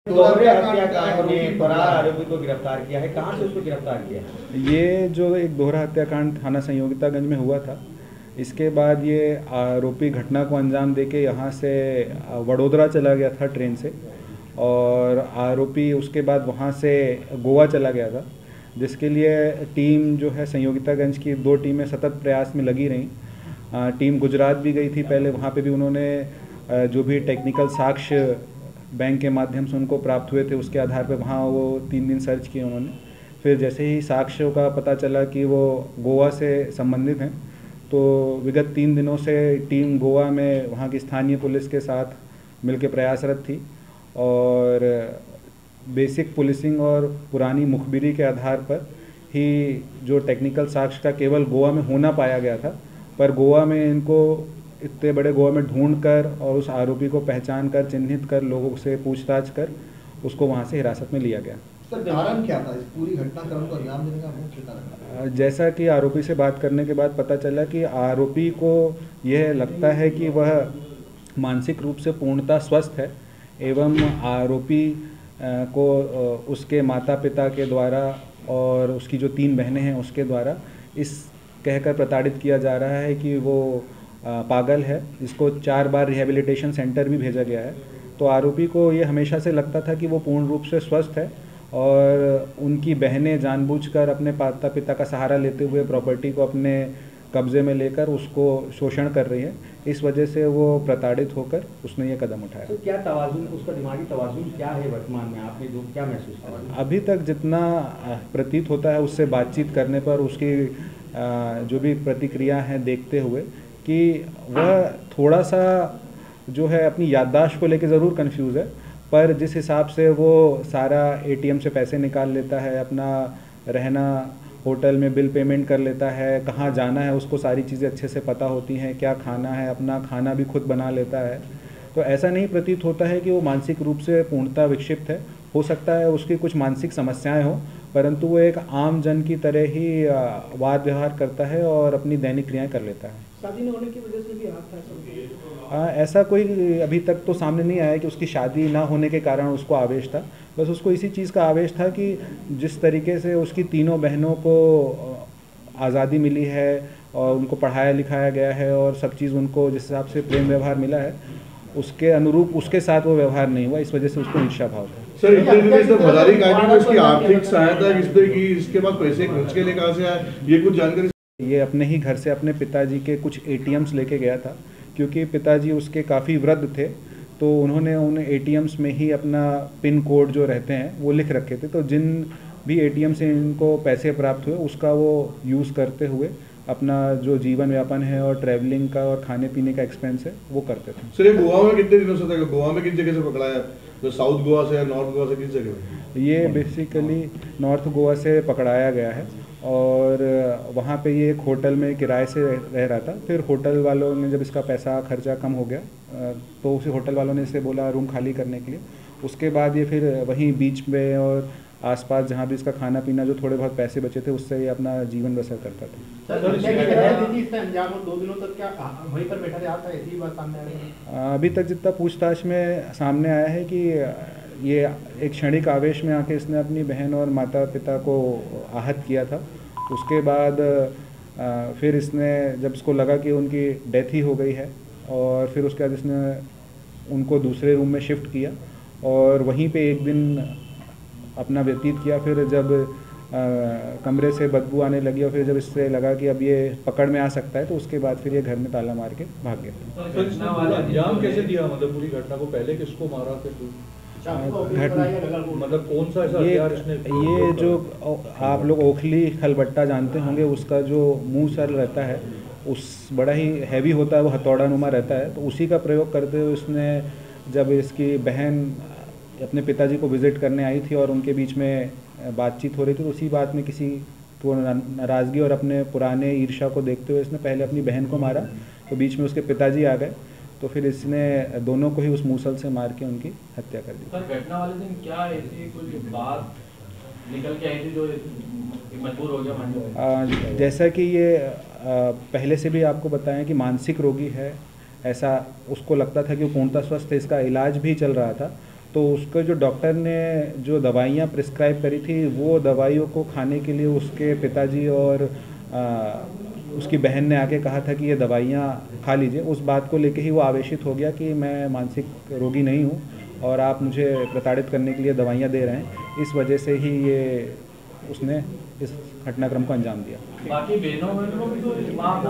दोहरे हत्याकांड में फरार आरोपी को गिरफ्तार किया है। कहां से उसको गिरफ्तार किया है? ये जो एक दोहरा हत्याकांड थाना संयोगितागंज में हुआ था, इसके बाद ये आरोपी घटना को अंजाम देके यहाँ से वडोदरा चला गया था ट्रेन से, और आरोपी उसके बाद वहाँ से गोवा चला गया था, जिसके लिए टीम जो है संयोगितागंज की 2 टीमें सतत प्रयास में लगी रहीं। टीम गुजरात भी गई थी पहले, वहाँ पे भी उन्होंने जो भी टेक्निकल साक्ष्य बैंक के माध्यम से उनको प्राप्त हुए थे, उसके आधार पर वहाँ वो 3 दिन सर्च किए उन्होंने। फिर जैसे ही साक्ष्यों का पता चला कि वो गोवा से संबंधित हैं, तो विगत 3 दिनों से टीम गोवा में वहाँ की स्थानीय पुलिस के साथ मिलकर प्रयासरत थी, और बेसिक पुलिसिंग और पुरानी मुखबिरी के आधार पर ही जो टेक्निकल साक्ष्य का केवल गोवा में होना पाया गया था, पर गोवा में इनको इतने बड़े गोवा में ढूंढ कर और उस आरोपी को पहचान कर, चिन्हित कर, लोगों से पूछताछ कर उसको वहाँ से हिरासत में लिया गया। सर, कारण क्या था इस पूरी घटनाक्रम को अंजाम देने का मुख्य कारण? जैसा कि आरोपी से बात करने के बाद पता चला कि आरोपी को यह लगता है कि वह मानसिक रूप से पूर्णतः स्वस्थ है, एवं आरोपी को उसके माता पिता के द्वारा और उसकी जो 3 बहनें हैं उसके द्वारा इस कहकर प्रताड़ित किया जा रहा है कि वो पागल है। इसको 4 बार रिहेबिलिटेशन सेंटर भी भेजा गया है। तो आरोपी को ये हमेशा से लगता था कि वो पूर्ण रूप से स्वस्थ है, और उनकी बहनें जानबूझकर अपने माता पिता का सहारा लेते हुए प्रॉपर्टी को अपने कब्जे में लेकर उसको शोषण कर रही है। इस वजह से वो प्रताड़ित होकर उसने ये कदम उठाया। तो क्या तवाज़ुन, उसका दिमागी तवाज़ुन क्या है वर्तमान में, आपने जो क्या महसूस किया? अभी तक जितना प्रतीत होता है उससे बातचीत करने पर, उसकी जो भी प्रतिक्रिया हैं देखते हुए, कि वह थोड़ा सा जो है अपनी याददाश्त को लेकर ज़रूर कंफ्यूज है, पर जिस हिसाब से वो सारा एटीएम से पैसे निकाल लेता है, अपना रहना होटल में बिल पेमेंट कर लेता है, कहाँ जाना है उसको सारी चीज़ें अच्छे से पता होती हैं, क्या खाना है, अपना खाना भी खुद बना लेता है, तो ऐसा नहीं प्रतीत होता है कि वो मानसिक रूप से पूर्णतः विक्षिप्त है। हो सकता है उसकी कुछ मानसिक समस्याएं हो, परंतु वो एक आम जन की तरह ही वाद व्यवहार करता है और अपनी दैनिक क्रियाएं कर लेता है। शादी न होने की वजह से भी हाथ था? ऐसा कोई अभी तक तो सामने नहीं आया कि उसकी शादी ना होने के कारण उसको आवेश था। बस उसको इसी चीज़ का आवेश था कि जिस तरीके से उसकी 3 बहनों को आज़ादी मिली है और उनको पढ़ाया लिखाया गया है और सब चीज़ उनको जिस हिसाब से प्रेम व्यवहार मिला है, उसके अनुरूप उसके साथ वो व्यवहार नहीं हुआ, इस वजह से उसको ईर्ष्या भाव था। सर, इतने दिनों से भंडारी कांड में उसकी आर्थिक सहायता किस तरह की, इसके बाद पैसे खर्च के लिए कहाँ से आए, ये कुछ जानकारी? ये अपने ही घर से अपने पिताजी के कुछ एटीएम्स लेके गया था, क्योंकि पिताजी उसके काफ़ी वृद्ध थे, तो उन्होंने उन एटीएम्स में ही अपना पिन कोड जो रहते हैं वो लिख रखे थे। तो जिन भी एटीएम से इनको पैसे प्राप्त हुए उसका वो यूज़ करते हुए अपना जो जीवन यापन है और ट्रैवलिंग का और खाने पीने का एक्सपेंस है वो करते थे। सर, ये गोवा में कितने दिनों से था? गोवा में किस जगह से पकड़ा है? तो साउथ गोवा से या नॉर्थ गोवा से, किस जगह? ये बेसिकली नॉर्थ गोवा से पकड़ाया गया है, और वहाँ पे ये एक होटल में किराए से रह रहा था। फिर होटल वालों ने जब इसका पैसा खर्चा कम हो गया तो उसी होटल वालों ने इसे बोला रूम खाली करने के लिए। उसके बाद ये फिर वहीं बीच में और आसपास जहाँ भी इसका खाना पीना जो थोड़े बहुत पैसे बचे थे उससे ये अपना जीवन बसर करता था। अभी तक जितना पूछताछ में सामने आया है कि ये एक क्षणिक आवेश में आके इसने अपनी बहन और माता पिता को आहत किया था। उसके बाद फिर इसने जब इसको लगा कि उनकी डेथ ही हो गई है, और फिर उसके बाद इसने उनको दूसरे रूम में शिफ्ट किया और वहीं पे एक दिन अपना व्यतीत किया। फिर जब कमरे से बदबू आने लगी और फिर जब इससे लगा कि अब ये पकड़ में आ सकता है, तो उसके बाद फिर ये घर में ताला मार के भाग गया। तो इसने अंजाम कैसे दिया, मतलब पूरी घटना को पहले किसको मारा थे? मतलब कौन सा ऐसा हथियार इसने? ये जो आप लोग ओखली खलबट्टा जानते होंगे, उसका जो मुंह सर रहता है उस बड़ा ही हैवी होता है, वो हथौड़ा नुमा रहता है, तो उसी का प्रयोग करते हुए उसने, जब इसकी बहन अपने पिताजी को विज़िट करने आई थी और उनके बीच में बातचीत हो रही थी, तो उसी बात में किसी को नाराज़गी और अपने पुराने ईर्ष्या को देखते हुए इसने पहले अपनी बहन को मारा, तो बीच में उसके पिताजी आ गए, तो फिर इसने दोनों को ही उस मूसल से मार के उनकी हत्या कर दी। सर, घटना वाले दिन क्या ऐसी कुछ बात निकल के आई थी जो मजबूर हो गया? जैसा कि ये पहले से भी आपको बताएं कि मानसिक रोगी है, ऐसा उसको लगता था कि वो पूर्णतः स्वस्थ है, इसका इलाज भी चल रहा था, तो उसको जो डॉक्टर ने जो दवाइयाँ प्रिस्क्राइब करी थी वो दवाइयों को खाने के लिए उसके पिताजी और उसकी बहन ने आके कहा था कि ये दवाइयाँ खा लीजिए। उस बात को लेके ही वो आवेशित हो गया कि मैं मानसिक रोगी नहीं हूँ और आप मुझे प्रताड़ित करने के लिए दवाइयाँ दे रहे हैं। इस वजह से ही ये उसने इस घटनाक्रम को अंजाम दिया। बाकी बहनों को भी तो